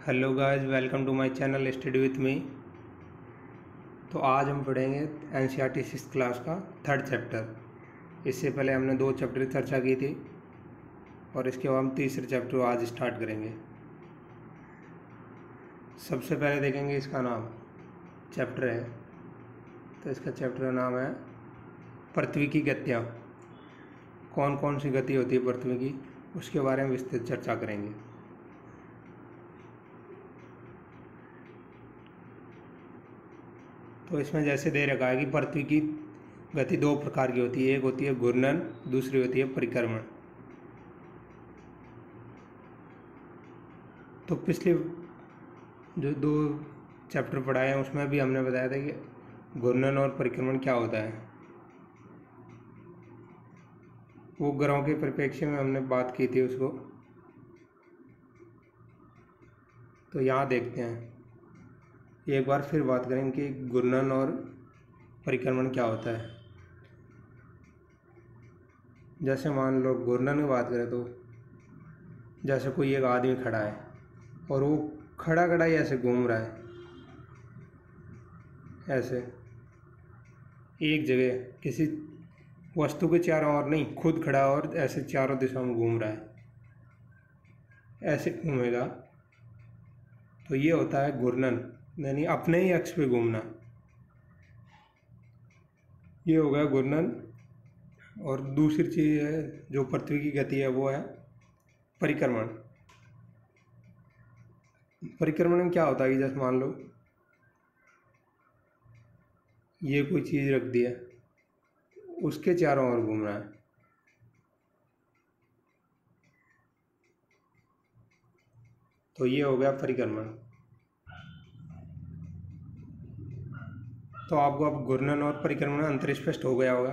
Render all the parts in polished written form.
Hello guys, welcome to my channel study with me. तो आज हम पढ़ेंगे एनसीईआरटी सिक्स क्लास का थर्ड चैप्टर। इससे पहले हमने 2 चैप्टर की चर्चा की थी और इसके बाद हम तीसरे चैप्टर को आज स्टार्ट करेंगे। सबसे पहले देखेंगे इसका नाम चैप्टर है, तो इसका चैप्टर का नाम है पृथ्वी की गतियाँ। कौन कौन सी गति होती है पृथ्वी की, उसके बारे में विस्तृत चर्चा करेंगे। तो इसमें जैसे दे रखा है कि पृथ्वी की गति 2 प्रकार की होती है, एक होती है घूर्णन, दूसरी होती है परिक्रमण। तो पिछले जो 2 चैप्टर पढ़ाए हैं उसमें भी हमने बताया था कि घूर्णन और परिक्रमण क्या होता है। वो ग्रहों के परिप्रेक्ष्य में हमने बात की थी उसको। तो यहाँ देखते हैं, एक बार फिर बात करेंगे कि घूर्णन और परिक्रमण क्या होता है। जैसे मान लो घूर्णन की बात करें तो जैसे कोई एक आदमी खड़ा है और वो खड़ा खड़ा ही ऐसे घूम रहा है, ऐसे एक जगह किसी वस्तु के चारों ओर नहीं, खुद खड़ा और ऐसे चारों दिशाओं में घूम रहा है, ऐसे घूमेगा तो ये होता है घूर्णन, यानी अपने ही अक्ष पे घूमना। ये हो गया घूर्णन। और दूसरी चीज़ है जो पृथ्वी की गति है वो है परिक्रमण। परिक्रमण में क्या होता है कि जैसे मान लो ये कोई चीज़ रख दी है, उसके चारों ओर घूम रहा है। तो ये हो गया परिक्रमण। तो आपको अब घूर्णन और परिक्रमण में अंतर स्पष्ट हो गया होगा।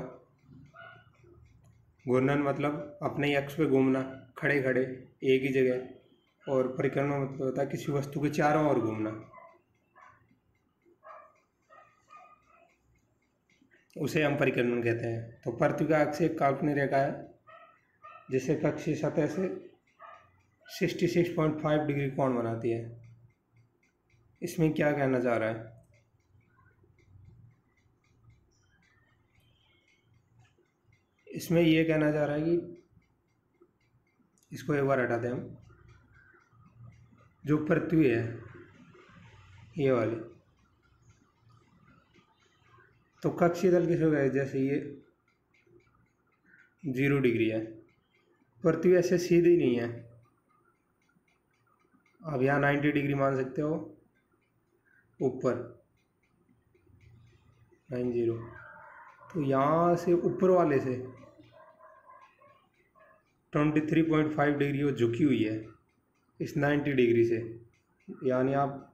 घूर्णन मतलब अपने ही अक्ष पे घूमना, खड़े खड़े एक ही जगह, और परिक्रमण मतलब होता है किसी वस्तु के चारों ओर घूमना, उसे हम परिक्रमण कहते हैं। तो पृथ्वी का अक्ष एक काल्पनिक रेखा है जिसे कक्षीय सतह से 66.5 डिग्री कोण बनाती है। इसमें क्या कहना चाह रहा है, इसमें ये कहना चाह रहा है कि इसको एक बार हटाते हैं हम। जो पृथ्वी है ये वाली, तो कक्षीय तल किस हो गया, जैसे ये 0 डिग्री है, पृथ्वी ऐसे सीधी नहीं है। अब यहाँ 90 डिग्री मान सकते हो ऊपर 90, तो यहाँ से ऊपर वाले से 23.5 डिग्री वो झुकी हुई है इस 90 डिग्री से। यानी आप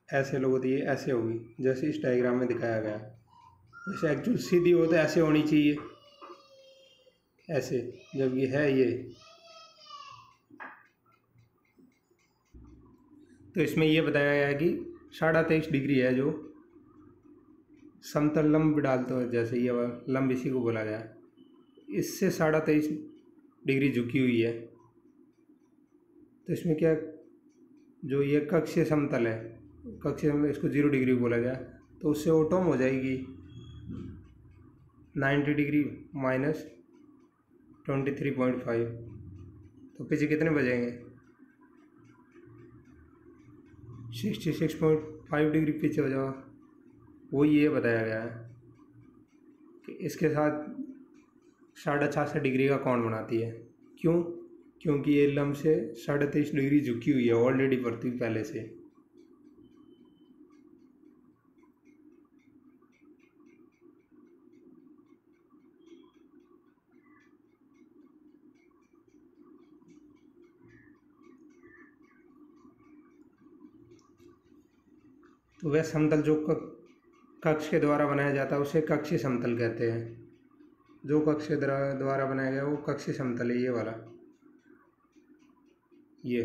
ऐसे लोगों तो ये ऐसे होगी जैसे इस डायग्राम में दिखाया गया। वैसे एक्चुअल सीधी हो तो ऐसे होनी चाहिए, ऐसे, जब ये है ये। तो इसमें ये बताया गया है कि 23.5 डिग्री है जो समतल लंब डालते हैं, जैसे ये लंब इसी को बोला गया, इससे 23.5 डिग्री झुकी हुई है। तो इसमें क्या, जो ये कक्षीय समतल है, कक्षीय समतल इसको 0 डिग्री बोला गया, तो उससे ऑटोम हो जाएगी 90 डिग्री माइनस 23.5। तो पीछे कितने बचेंगे, 66.5 डिग्री पीछे हो जाओ। वो ये बताया गया है कि इसके साथ 66.5 डिग्री का कोण बनाती है। क्यों? क्योंकि ये लंब से 23.5 डिग्री झुकी हुई है ऑलरेडी पृथ्वी पहले से। तो वह समतल जो कक्ष के द्वारा बनाया जाता है उसे कक्षीय समतल कहते हैं। जो कक्ष के द्वारा बनाया गया वो कक्षीय समतल है, ये वाला। ये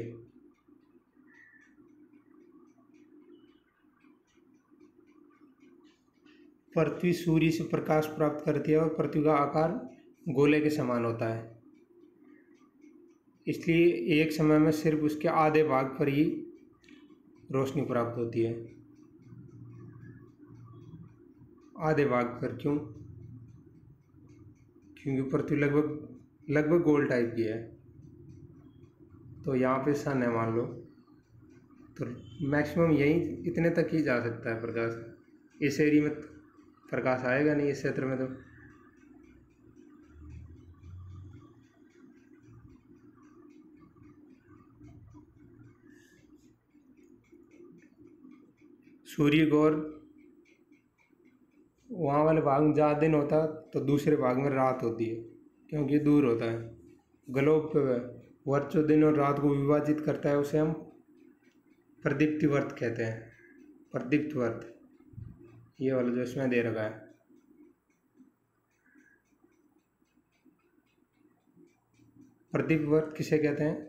पृथ्वी सूर्य से प्रकाश प्राप्त करती है और पृथ्वी का आकार गोले के समान होता है, इसलिए एक समय में सिर्फ उसके आधे भाग पर ही रोशनी प्राप्त होती है, आधे भाग पर। क्यों? क्योंकि पृथ्वी लगभग लगभग गोल टाइप की है। तो यहाँ पे सन है मान लो, तो मैक्सिमम यही इतने तक ही जा सकता है प्रकाश। इस एरिया में प्रकाश आएगा नहीं, इस क्षेत्र में। तो सूर्य को और वहाँ वाले भाग में ज़्यादा दिन होता तो दूसरे भाग में रात होती है, क्योंकि दूर होता है। ग्लोब पे वर्त जो दिन और रात को विभाजित करता है उसे हम प्रदीप्ति वर्त कहते हैं। प्रदीप्त वर्त, ये वाला जो इसमें दे रखा है। प्रदीप्त वर्त किसे कहते हैं?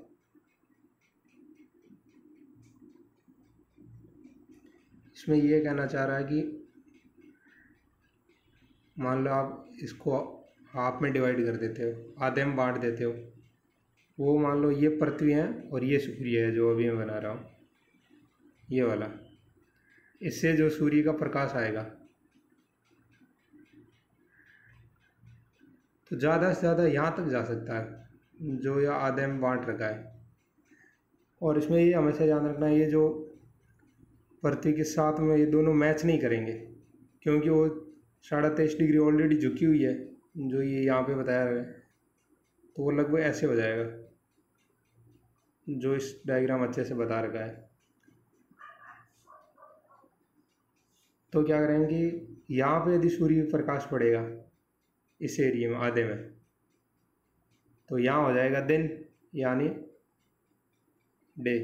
इसमें ये कहना चाह रहा है कि मान लो आप इसको हाफ में डिवाइड कर देते हो, आधे में बांट देते हो। वो मान लो ये पृथ्वी है और ये सूर्य है जो अभी मैं बना रहा हूँ, ये वाला। इससे जो सूर्य का प्रकाश आएगा तो ज़्यादा से ज़्यादा यहाँ तक जा सकता है जो यह आधे में बांट रखा है। और इसमें ये हमेशा ध्यान रखना है, ये जो पृथ्वी के साथ में ये दोनों मैच नहीं करेंगे, क्योंकि वो 23.5 डिग्री ऑलरेडी झुकी हुई है जो ये यहाँ पे बताया है। तो वो लगभग ऐसे हो जाएगा जो इस डायग्राम अच्छे से बता रखा है। तो क्या करेंगे, यहाँ पे यदि सूर्य प्रकाश पड़ेगा इस एरिया में आधे में, तो यहाँ हो जाएगा दिन यानी डे।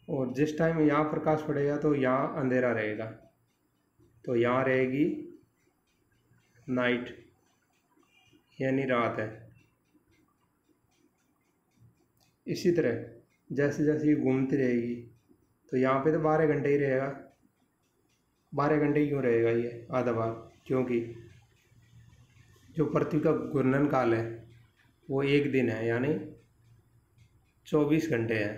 और जिस टाइम यहाँ प्रकाश पड़ेगा तो यहाँ अंधेरा रहेगा, तो यहाँ रहेगी नाइट यानी रात है। इसी तरह जैसे जैसे ये घूमती रहेगी तो यहाँ पे तो 12 घंटे ही रहेगा। 12 घंटे ही क्यों रहेगा ये आधा भाग? क्योंकि जो पृथ्वी का घूर्णन काल है वो एक दिन है, यानी 24 घंटे है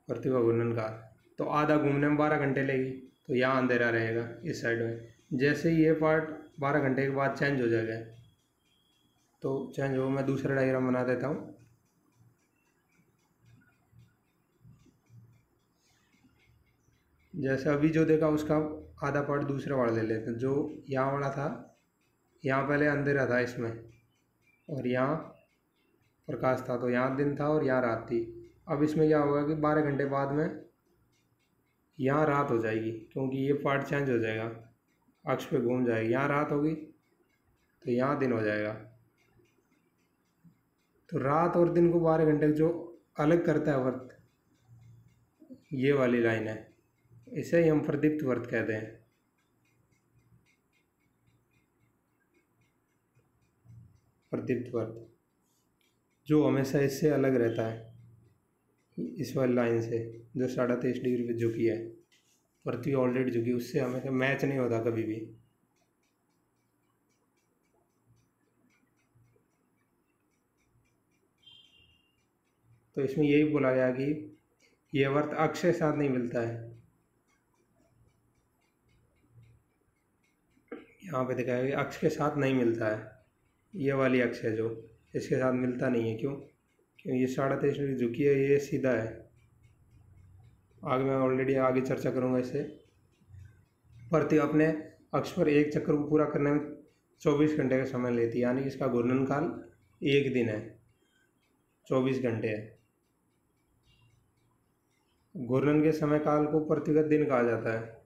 पृथ्वी का घूर्णन काल। तो आधा घूमने में 12 घंटे लेगी, तो यहाँ अंधेरा रहेगा इस साइड में। जैसे ही ये पार्ट 12 घंटे के बाद चेंज हो जाएगा, तो चेंज हो, मैं दूसरा डायग्राम बना देता हूँ। जैसे अभी जो देखा उसका आधा पार्ट दूसरा वाला ले लेते हैं। जो यहाँ वाला था, यहाँ पहले अंधेरा था इसमें और यहाँ प्रकाश था, तो यहाँ दिन था और यहाँ रात थी। अब इसमें क्या होगा कि 12 घंटे बाद में यहाँ रात हो जाएगी, क्योंकि ये पार्ट चेंज हो जाएगा, अक्ष पे घूम जाएगी। यहाँ रात होगी तो यहाँ दिन हो जाएगा। तो रात और दिन को 12 घंटे जो अलग करता है वर्त, ये वाली लाइन है, इसे ही हम प्रदीप्त वर्त कहते हैं। प्रदीप्त वर्त जो हमेशा इससे अलग रहता है, इस वाली लाइन से जो 23.5 डिग्री पे झुकी है, पृथ्वी ऑलरेडी झुकी, उससे हमेशा मैच नहीं होता कभी भी। तो इसमें यही बोला गया कि ये वर्त अक्ष के साथ नहीं मिलता है। यहाँ पे दिखाया गया अक्ष के साथ नहीं मिलता है, ये वाली अक्ष है जो इसके साथ मिलता नहीं है। क्यों? क्योंकि ये 23.5 डिग्री झुकी है, ये सीधा है। आगे मैं ऑलरेडी आगे चर्चा करूँगा इससे। पृथ्वी अपने अक्ष पर एक चक्कर को पूरा करने में 24 घंटे का समय लेती है, यानी इसका घूर्णन काल एक दिन है, 24 घंटे है। घूर्णन के समय काल को पृथ्वी का दिन कहा जाता है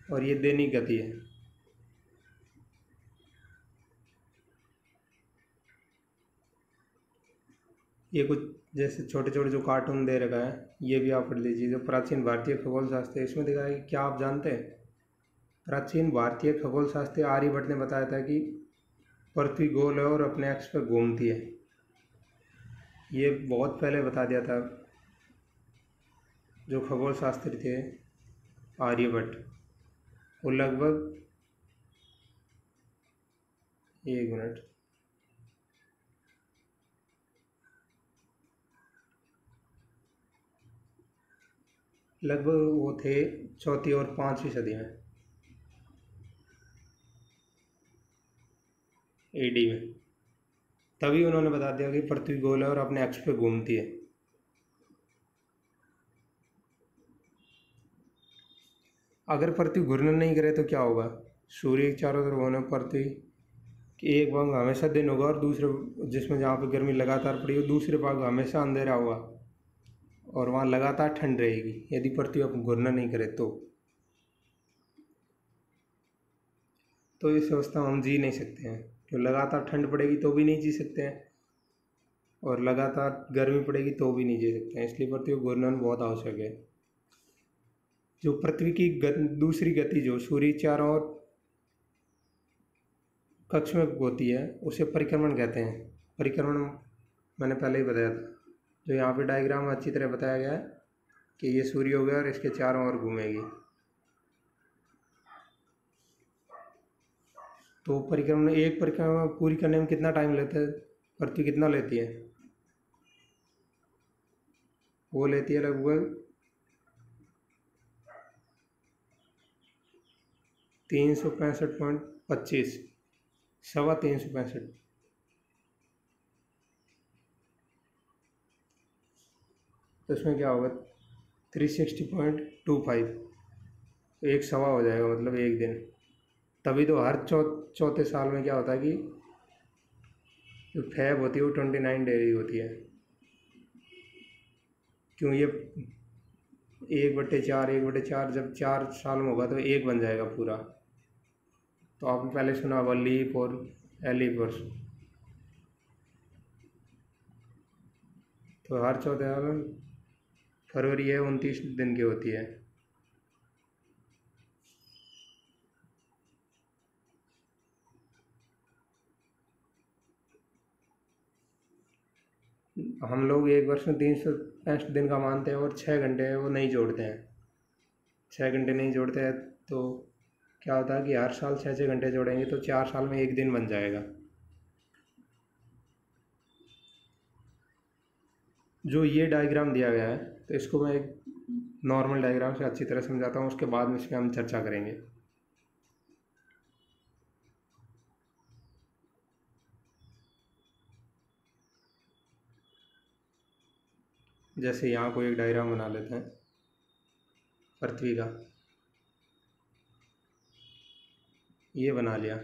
और ये दैनिक गति है। ये कुछ जैसे छोटे छोटे जो कार्टून दे रखा है, ये भी आप पढ़ लीजिए। जो प्राचीन भारतीय खगोल शास्त्र है, इसमें दिखाया है कि क्या आप जानते हैं, प्राचीन भारतीय खगोल शास्त्री आर्यभट्ट ने बताया था कि पृथ्वी गोल है और अपने अक्ष पर घूमती है। ये बहुत पहले बता दिया था जो खगोल शास्त्री थे आर्यभट्ट। वो लगभग, एक मिनट, लगभग वो थे चौथी और पाँचवीं सदी में, एडी में। तभी उन्होंने बता दिया कि पृथ्वी गोल है और अपने अक्ष पे घूमती है। अगर पृथ्वी घूर्णन नहीं करे तो क्या होगा? सूर्य के चारों तरफ होने पृथ्वी कि एक भाग हमेशा दिन होगा और दूसरे जिसमें जहाँ पे गर्मी लगातार पड़ी हो, दूसरे भाग हमेशा अंधेरा होगा और वहाँ लगातार ठंड रहेगी यदि पृथ्वी अब घूर्णन नहीं करे तो इस अवस्था में हम जी नहीं सकते हैं। क्यों? लगातार ठंड पड़ेगी तो भी नहीं जी सकते हैं और लगातार गर्मी पड़ेगी तो भी नहीं जी सकते हैं। इसलिए पृथ्वी को घूर्णन बहुत आवश्यक है। जो पृथ्वी की दूसरी गति जो सूर्य चारों ओर कक्ष में होती है उसे परिक्रमण कहते हैं। परिक्रमण मैंने पहले ही बताया था। जो यहाँ पे डायग्राम में अच्छी तरह बताया गया है कि ये सूर्य हो गया और इसके चारों ओर घूमेगी। तो एक परिक्रमा पूरी करने में कितना टाइम लेता है? पृथ्वी कितना लेती है? वो लेती है लगभग 365.25, 365। तो इसमें क्या होगा? 360.25, तो एक सवा हो जाएगा, मतलब एक दिन। तभी तो हर चौथे साल में क्या होता है कि जो फैब होती है वो 29 डे होती है। क्यों? ये 1/4 जब 4 साल में होगा तो एक बन जाएगा पूरा। तो आपने पहले सुना होगा लीप और एलिपर्स। तो हर चौथे साल में फरवरी है 29 दिन की होती है। हम लोग एक वर्ष में 365 दिन का मानते हैं और 6 घंटे वो नहीं जोड़ते हैं। 6 घंटे नहीं जोड़ते हैं तो क्या होता है कि हर साल 6 घंटे जोड़ेंगे तो 4 साल में एक दिन बन जाएगा। जो ये डायग्राम दिया गया है तो इसको मैं एक नॉर्मल डायग्राम से अच्छी तरह समझाता हूँ, उसके बाद में इस पर हम चर्चा करेंगे। जैसे यहाँ को एक डायग्राम बना लेते हैं पृथ्वी का। ये बना लिया।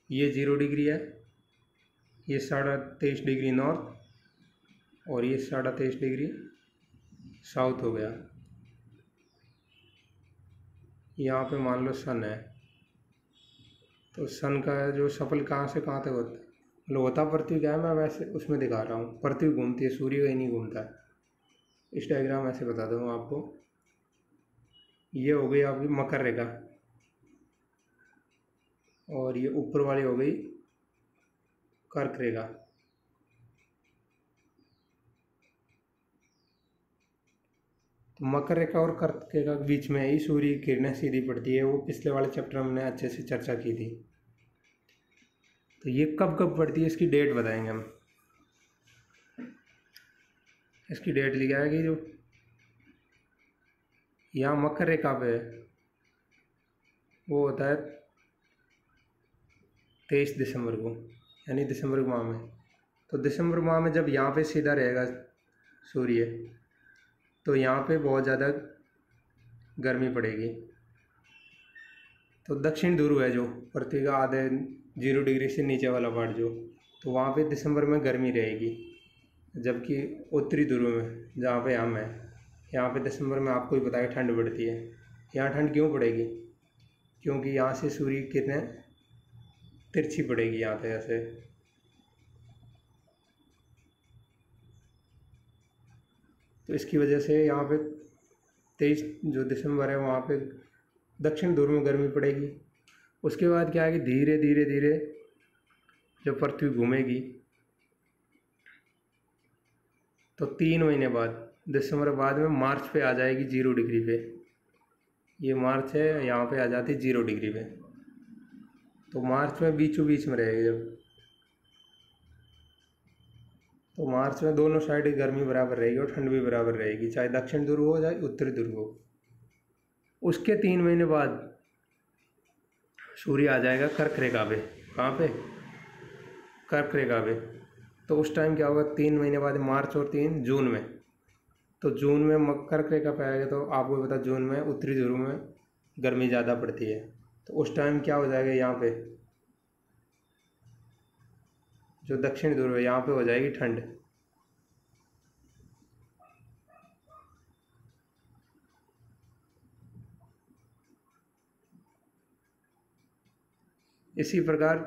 ये 0 डिग्री है, ये 23.5 डिग्री नॉर्थ और ये 23.5 डिग्री साउथ हो गया। यहाँ पे मान लो सन है, तो सन का जो सफल कहाँ से कहाँ तक होता है, मतलब होता पृथ्वी क्या है, मैं वैसे उसमें दिखा रहा हूँ। पृथ्वी घूमती है, सूर्य कहीं नहीं घूमता है। इस डायग्राम ऐसे बता दूँ आपको। ये हो गई आपकी मकर रेखा और ये ऊपर वाली हो गई कर्क रेखा। तो मकर रेखा और कर्क रेखा के बीच में ही सूर्य की किरणें सीधी पड़ती है। वो पिछले वाले चैप्टर में हमने अच्छे से चर्चा की थी। तो ये कब कब पड़ती है इसकी डेट बताएंगे हम। इसकी डेट लिखा है कि जो यहाँ मकर रेखा पे है वो होता है 23 दिसंबर को, यानी दिसंबर माह में। तो दिसंबर माह में जब यहाँ पे सीधा रहेगा सूर्य तो यहाँ पे बहुत ज़्यादा गर्मी पड़ेगी। तो दक्षिण ध्रुव है जो पृथ्वी का आधे 0 डिग्री से नीचे वाला पार्ट जो, तो वहाँ पे दिसंबर में गर्मी रहेगी। जबकि उत्तरी ध्रुव में जहाँ पे हम हैं, यहाँ पे दिसंबर में आपको ही पता है ठंड पड़ती है। यहाँ ठंड क्यों पड़ेगी? क्योंकि यहाँ से सूर्य की किरणें तिरछी पड़ेगी यहाँ पे ऐसे। तो इसकी वजह से यहाँ पे 23 जो दिसंबर है वहाँ पे दक्षिण ध्रुव में गर्मी पड़ेगी। उसके बाद क्या है कि धीरे धीरे धीरे जब पृथ्वी घूमेगी तो 3 महीने बाद दिसंबर बाद में मार्च पे आ जाएगी 0 डिग्री पे। ये मार्च है, यहाँ पे आ जाती है 0 डिग्री पे। तो मार्च में बीचों बीच में रहेगी जब, तो मार्च में दोनों साइड गर्मी बराबर रहेगी और ठंड भी बराबर रहेगी, चाहे दक्षिण ध्रुव हो चाहे उत्तरी ध्रुव हो। उसके 3 महीने बाद सूर्य आ जाएगा कर्क रेखा पे। कहाँ पे? कर्क रेखा पे। तो उस टाइम क्या होगा, 3 महीने बाद, मार्च और 3 जून में, तो जून में कर्क रेखा पे आएगा। तो आपको पता जून में उत्तरी ध्रुव में गर्मी ज़्यादा पड़ती है, तो उस टाइम क्या हो जाएगा, यहाँ पे जो दक्षिण ध्रुव है यहाँ पे हो जाएगी ठंड। इसी प्रकार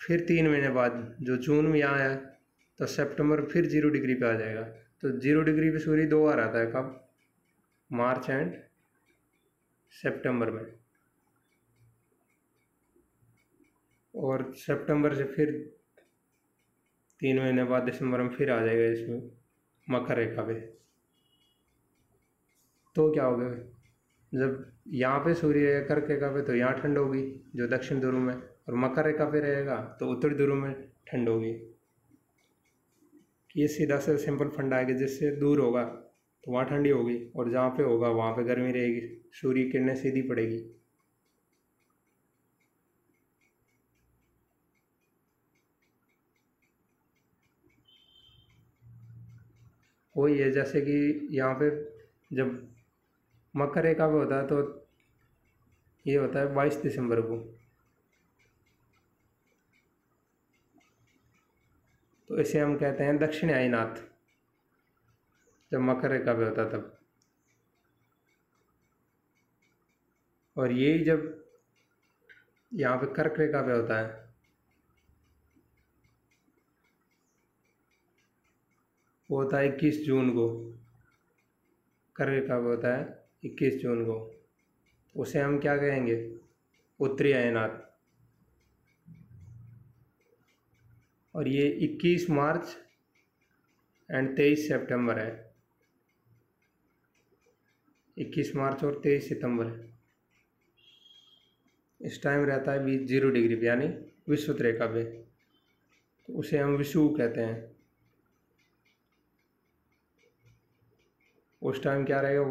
फिर 3 महीने बाद जो जून में यहाँ है, तो सितंबर फिर 0 डिग्री पे आ जाएगा। तो 0 डिग्री पे सूर्य 2 बार आता है, कब? मार्च एंड सितंबर में। और सितंबर से फिर 3 महीने बाद दिसंबर में फिर आ जाएगा इसमें मकर रेखा पे। तो क्या होगा, जब यहाँ पे सूर्य रहेगा कर्क रेखा पे तो यहाँ ठंड होगी जो दक्षिण ध्रुव में, और मकर रेखा पे रहेगा तो उत्तरी ध्रुव में ठंड होगी। ये सीधा सा सिंपल फंडा है कि जिससे दूर होगा तो वहाँ ठंडी होगी, और जहाँ पे होगा वहाँ पे गर्मी रहेगी, सूर्य की किरणें सीधी पड़ेगी। वही है, जैसे कि यहाँ पे जब मकर रेखा पे होता है तो ये होता है 22 दिसंबर को, तो इसे हम कहते हैं दक्षिण आयनात, जब मकर रेखा पे होता तब। और यही जब यहाँ पे कर्क रेखा पे होता है, वो होता है 21 जून को। कर्क रेखा पे होता है 21 जून को, उसे हम क्या कहेंगे, उत्तरी अयनात। और ये 21 मार्च एंड 23 सितंबर है, 21 मार्च और 23 सितंबर है। इस टाइम रहता है 0 डिग्री पे, यानी विषुवत रेखा पे, तो उसे हम विषुव कहते हैं। उस टाइम क्या रहेगा,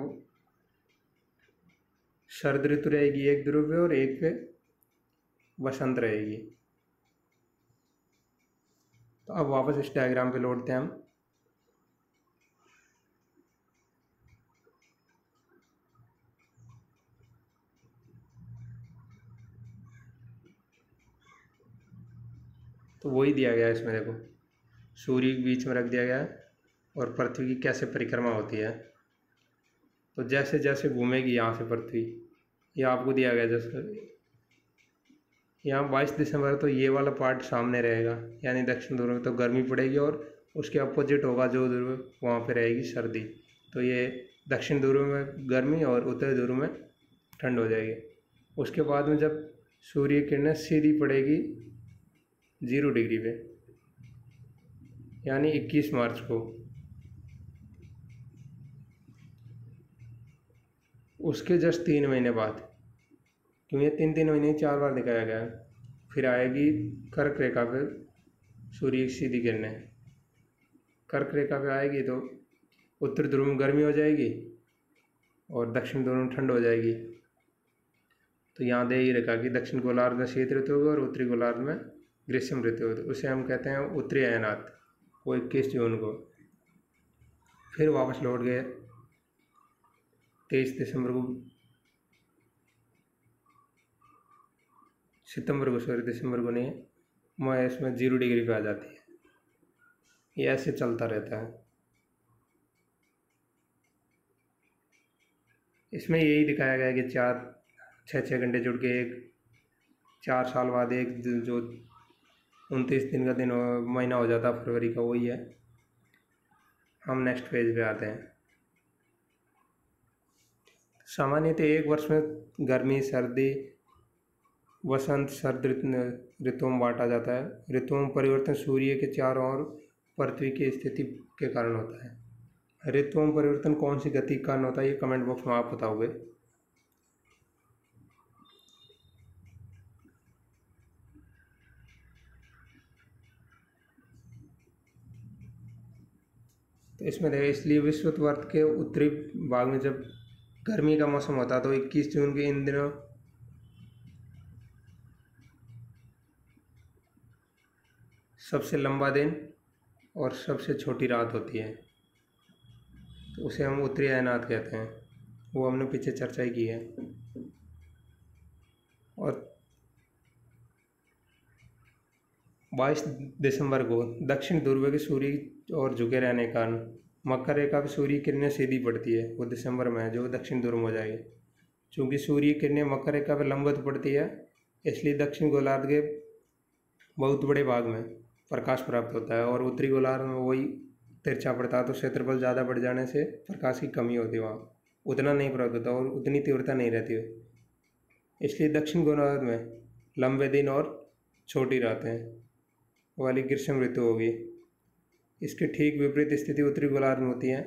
शरद ऋतु रहेगी एक ध्रुव पे और एक पे वसंत रहेगी। तो अब वापस इस डायग्राम पे लौटते हैं हम। तो वही दिया गया है इसमें, देखो सूर्य के बीच में रख दिया गया है और पृथ्वी की कैसे परिक्रमा होती है। तो जैसे जैसे घूमेगी यहाँ से पृथ्वी, ये आपको दिया गया, जैसे यहाँ 22 दिसंबर तो ये वाला पार्ट सामने रहेगा, यानी दक्षिण ध्रुव में तो गर्मी पड़ेगी, और उसके अपोजिट होगा जो ध्रुव, वहाँ पे रहेगी सर्दी। तो ये दक्षिण ध्रुव में गर्मी और उत्तरी ध्रुव में ठंड हो जाएगी। उसके बाद में जब सूर्य की किरणें सीधी पड़ेगी 0 डिग्री पे, यानी 21 मार्च को, उसके जस्ट 3 महीने बाद, क्योंकि ये 3 3 महीने 4 बार दिखाया गया है, फिर आएगी कर्क रेखा पे सूर्य की सीधी किरणें। कर्क रेखा पे आएगी तो उत्तर ध्रुव में गर्मी हो जाएगी और दक्षिण ध्रुव में ठंड हो जाएगी। तो यहाँ दे ही रखा कि दक्षिण गोलार्ध में शीत ऋतु होगी और उत्तरी गोलार्ध में ग्रीष्म ऋतु होगी, उसे हम कहते हैं उत्तरी अयनात। वो 21 जून को। फिर वापस लौट गए 23 दिसंबर को, सितंबर को, सॉरी दिसंबर को नहीं है, मैं इसमें 0 डिग्री पे आ जाती है। ये ऐसे चलता रहता है। इसमें यही दिखाया गया है कि 4 6 6 घंटे जुड़ के एक 4 साल बाद एक जो 29 दिन का दिन महीना हो जाता फरवरी का, वही है। हम नेक्स्ट पेज पे आते हैं। सामान्यतः एक वर्ष में गर्मी, सर्दी, वसंत, शरद ऋतुओं में बांटा जाता है। ऋतुओं में परिवर्तन सूर्य के चारों ओर पृथ्वी की स्थिति के कारण होता है। ऋतुओं में परिवर्तन कौन सी गति के कारण होता है, ये कमेंट बॉक्स में आप बताओगे। तो इसमें देखिए, इसलिए विषुवत के उत्तरी भाग में जब गर्मी का मौसम होता है तो 21 जून के इन दिनों सबसे लंबा दिन और सबसे छोटी रात होती है, तो उसे हम उत्तरी अयनात कहते हैं। वो हमने पीछे चर्चा ही की है। और 22 दिसंबर को दक्षिण ध्रुव के सूर्य और झुके रहने के कारण मकर रेखा पर सूर्य किरणें सीधी पड़ती है। वो दिसंबर में है जो दक्षिण ध्रुव में हो जाएगी। चूँकि सूर्य किरणें मकर रेखा पर लंबवत पड़ती है, इसलिए दक्षिण गोलार्ध के बहुत बड़े भाग में प्रकाश प्राप्त होता है और उत्तरी गोलार्ध में वही तिरछा पड़ता है, तो क्षेत्रफल ज़्यादा बढ़ जाने से प्रकाश की कमी होती है, वहाँ उतना नहीं प्राप्त होता और उतनी तीव्रता नहीं रहती है। इसलिए दक्षिण गोलार्ध में लंबे दिन और छोटी रातें वाली ग्रीष्म ऋतु होगी। इसके ठीक विपरीत स्थिति उत्तरी गोलार्ध में होती है।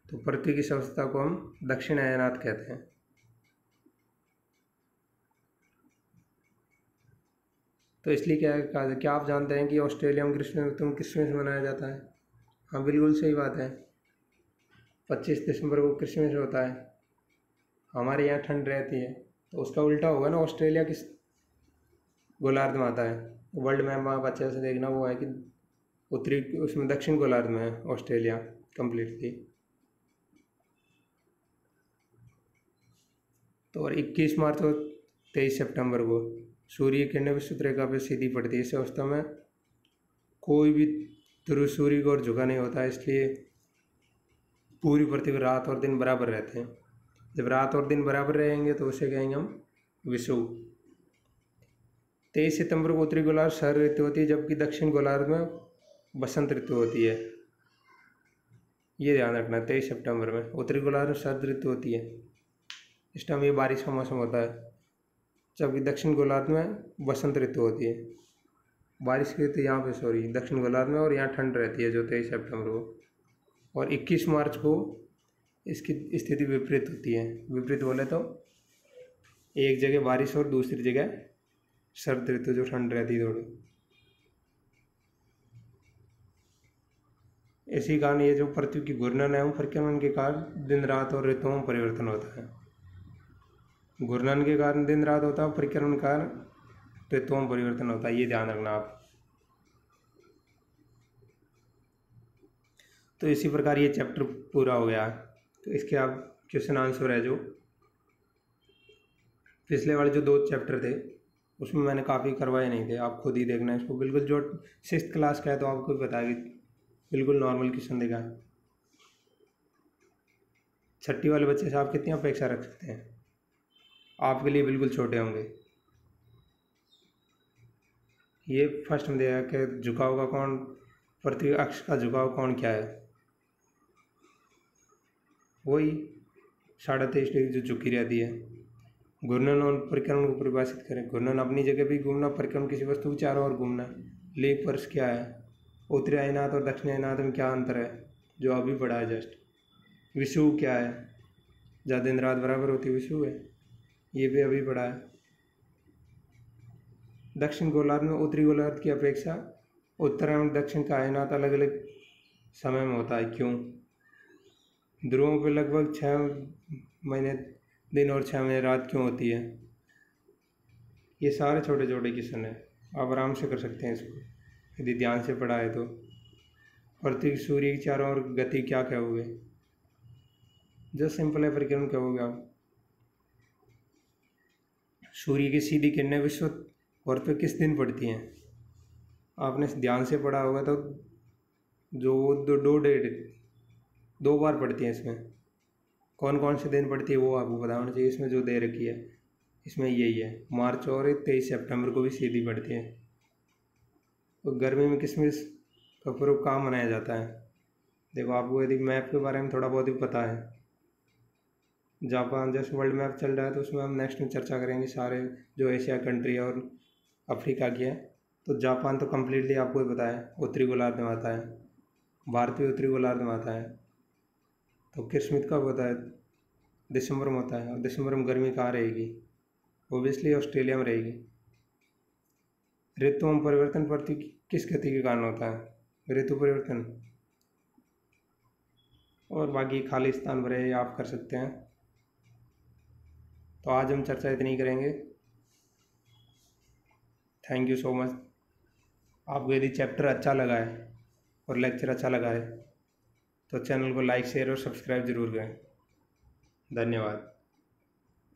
तो पृथ्वी की अवस्था को हम दक्षिण अयनात कहते हैं। तो इसलिए क्या आप जानते हैं कि ऑस्ट्रेलिया में ग्रीष्म ऋतु क्रिसमस मनाया जाता है? हाँ, बिल्कुल सही बात है। 25 दिसंबर को क्रिसमस होता है। हमारे यहाँ ठंड रहती है, तो उसका उल्टा होगा ना, ऑस्ट्रेलिया किस गोलार्ध में आता है। वर्ल्ड मैप में आप अच्छे से देखना, वो है कि उत्तरी उसमें दक्षिण गोलार्ध में है ऑस्ट्रेलिया कम्प्लीटली। तो और 21 मार्च और 23 सितंबर को सूर्य किरणें विषुवत रेखा पर सीधी पड़ती है। इस अवस्था में कोई भी ध्रुव सूर्य की ओर झुका नहीं होता है, इसलिए पूरी पृथ्वी रात और दिन बराबर रहते हैं। जब रात और दिन बराबर रहेंगे तो उसे कहेंगे हम विषुव। 23 सितंबर को उत्तरी गोलार्ध शरद ऋतु होती है, जबकि दक्षिण गोलार्ध में बसंत ऋतु होती है। ये ध्यान रखना, 23 सितंबर में उत्तरी गोलार्ध में शरद ऋतु होती है। इस टाइम ये बारिश का मौसम होता है, जबकि दक्षिण गोलार्ध में बसंत ऋतु होती है। बारिश की ऋतु यहाँ पे सॉरी दक्षिण गोलार्ध में, और यहाँ ठंड रहती है जो 23 सितंबर को। और 21 मार्च को इसकी स्थिति विपरीत होती है। विपरीत बोले तो एक जगह बारिश और दूसरी जगह शरद ऋतु जो ठंड रहती है थोड़ी। इसी कारण ये जो पृथ्वी की घूर्णन है वो परिक्रमण के कारण दिन रात और ऋतुओं में परिवर्तन होता है। घूर्णन के कारण दिन रात होता है, परिक्रमण के कारण ऋतुओं में परिवर्तन होता है। ये ध्यान रखना आप। तो इसी प्रकार ये चैप्टर पूरा हो गया। तो इसके आप क्वेश्चन आंसर है जो पिछले वाले जो 2 चैप्टर थे उसमें मैंने काफ़ी करवाए नहीं थे, आप खुद ही देखना इसको। बिल्कुल जो 6th क्लास का है तो आपको भी पता है कि बिल्कुल नॉर्मल क्वेश्चन देगा। 6ठी वाले बच्चे से आप कितनी अपेक्षा रख सकते हैं? आपके लिए बिल्कुल छोटे होंगे। ये फर्स्ट में देगा कि झुकाव का कोण, पृथ्वी अक्ष का झुकाव कोण क्या है? वही 23.5 डिग्री जो झुकी रहती है। घूर्णन और परिक्रमण को परिभाषित करें। घूर्णन अपनी जगह भी घूमना, परिक्रमण किसी वस्तु के चारों ओर घूमना। लीप वर्ष क्या है? उत्तरी अयनात और दक्षिणी अयनात में क्या अंतर है जो अभी पढ़ा है जस्ट। विषुव क्या है? जहाँ दिन रात बराबर होती है विषुव है, ये भी अभी पढ़ा है। दक्षिण गोलार्ध में उत्तरी गोलार्ध की अपेक्षा उत्तर एवं दक्षिण का अयनात अलग अलग समय में होता है, क्यों? ध्रुवों पर लगभग 6 महीने दिन और 6 महीने रात क्यों होती है? ये सारे छोटे छोटे क्वेश्चन हैं, आप आराम से कर सकते हैं इसको यदि ध्यान से पढ़ा है तो। पृथ्वी सूर्य की चारों ओर गति क्या कहोगे? जो सिंपल है, परिक्रमण कहोगे आप। सूर्य की सीधी किरणें विषुवत वर्ष पे किस दिन पड़ती हैं? आपने ध्यान से पढ़ा होगा तो जो दो बार पड़ती हैं। इसमें कौन कौन से दिन पड़ती है वो आपको पता होना चाहिए। इसमें जो दे रखी है इसमें यही है, मार्च और 23 सितंबर को भी सीधी पड़ती है। तो गर्मी में किसमिस का पर्व कहाँ मनाया जाता है? देखो, आपको यदि मैप के बारे में थोड़ा बहुत ही पता है, जापान जैसे वर्ल्ड मैप चल रहा है तो उसमें हम नेक्स्ट में चर्चा करेंगे सारे जो एशिया कंट्री है और अफ्रीका की है। तो जापान तो कम्प्लीटली आपको ही पता है उत्तरी गोलार्ध में आता है, भारत भी उत्तरी गोलार्ध में आता है। तो क्रिसमस कब होता है? दिसंबर में होता है। और दिसंबर में गर्मी कहाँ रहेगी? ओबियसली ऑस्ट्रेलिया में रहेगी। ऋतुओं में परिवर्तन पृथ्वी की किस गति के कारण होता है? ऋतु परिवर्तन और बाकी खालिस्तान भरे आप कर सकते हैं। तो आज हम चर्चा इतनी ही करेंगे। Thank you so much. आपको यदि चैप्टर अच्छा लगा है और लेक्चर अच्छा लगा है तो चैनल को लाइक शेयर और सब्सक्राइब ज़रूर करें। धन्यवाद।